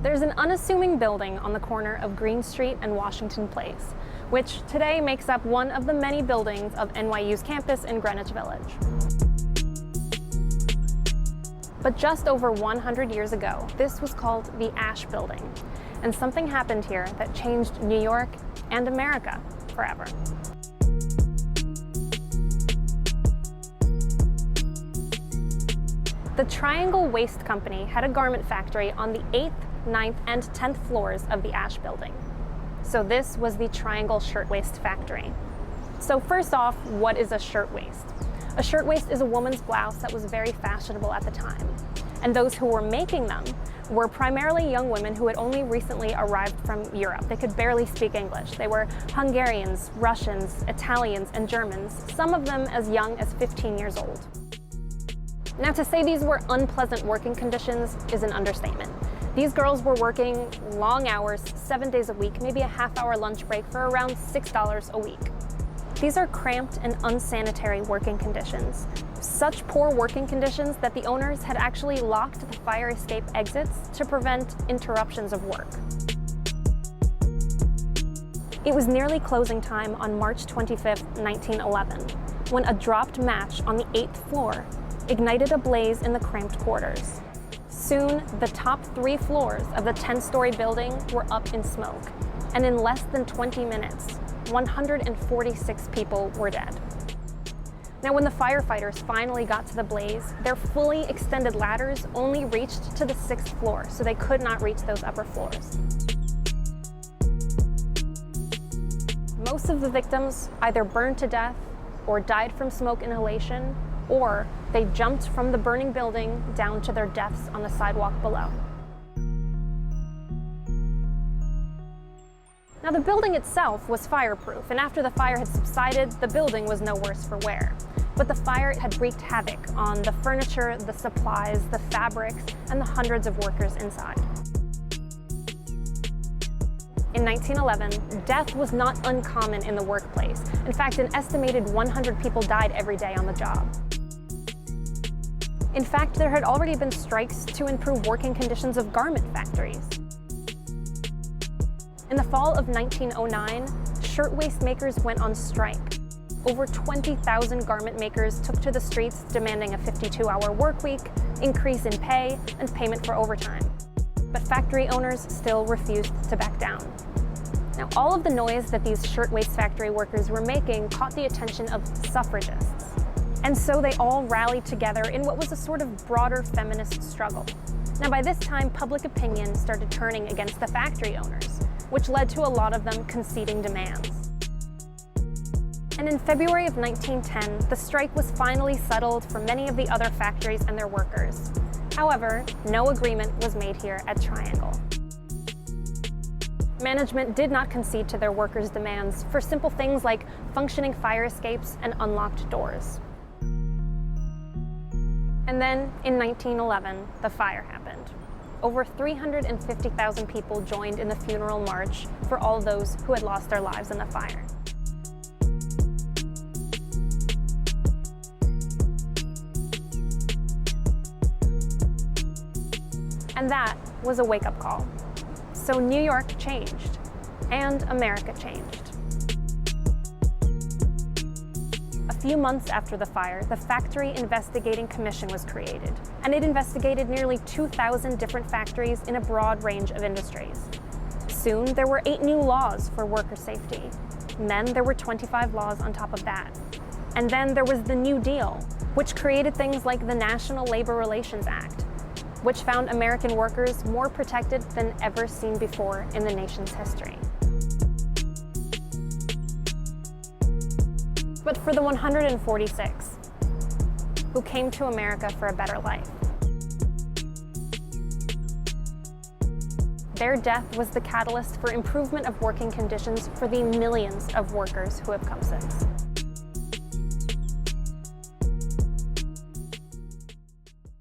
There's an unassuming building on the corner of Green Street and Washington Place, which today makes up one of the many buildings of NYU's campus in Greenwich Village. But just over 100 years ago, this was called the Ash Building, and something happened here that changed New York and America forever. The Triangle Waist Company had a garment factory on the 8th, 9th, and 10th floors of the Ash Building. So this was the Triangle Shirtwaist Factory. So first off, what is a shirtwaist? A shirtwaist is a woman's blouse that was very fashionable at the time. And those who were making them were primarily young women who had only recently arrived from Europe. They could barely speak English. They were Hungarians, Russians, Italians, and Germans, some of them as young as 15 years old. Now, to say these were unpleasant working conditions is an understatement. These girls were working long hours, 7 days a week, maybe a half-hour lunch break for around $6 a week. These are cramped and unsanitary working conditions. Such poor working conditions that the owners had actually locked the fire escape exits to prevent interruptions of work. It was nearly closing time on March 25th, 1911, when a dropped match on the 8th floor ignited a blaze in the cramped quarters. Soon, the top 3 floors of the 10-story building were up in smoke, and in less than 20 minutes, 146 people were dead. Now, when the firefighters finally got to the blaze, their fully extended ladders only reached to the 6th floor, so they could not reach those upper floors. Most of the victims either burned to death or died from smoke inhalation, or they jumped from the burning building down to their deaths on the sidewalk below. Now, the building itself was fireproof, and after the fire had subsided, the building was no worse for wear. But the fire had wreaked havoc on the furniture, the supplies, the fabrics, and the hundreds of workers inside. In 1911, death was not uncommon in the workplace. In fact, an estimated 100 people died every day on the job. In fact, there had already been strikes to improve working conditions of garment factories. In the fall of 1909, shirtwaist makers went on strike. Over 20,000 garment makers took to the streets demanding a 52-hour work week, increase in pay, and payment for overtime. But factory owners still refused to back down. Now, all of the noise that these shirtwaist factory workers were making caught the attention of suffragists. And so they all rallied together in what was a sort of broader feminist struggle. Now, by this time, public opinion started turning against the factory owners, which led to a lot of them conceding demands. And in February of 1910, the strike was finally settled for many of the other factories and their workers. However, no agreement was made here at Triangle. Management did not concede to their workers' demands for simple things like functioning fire escapes and unlocked doors. And then, in 1911, the fire happened. Over 350,000 people joined in the funeral march for all those who had lost their lives in the fire. And that was a wake-up call. So New York changed, and America changed. A few months after the fire, the Factory Investigating Commission was created, and it investigated nearly 2,000 different factories in a broad range of industries. Soon, there were 8 new laws for worker safety. And then there were 25 laws on top of that. And then there was the New Deal, which created things like the National Labor Relations Act, which found American workers more protected than ever seen before in the nation's history. But for the 146 who came to America for a better life, their death was the catalyst for improvement of working conditions for the millions of workers who have come since.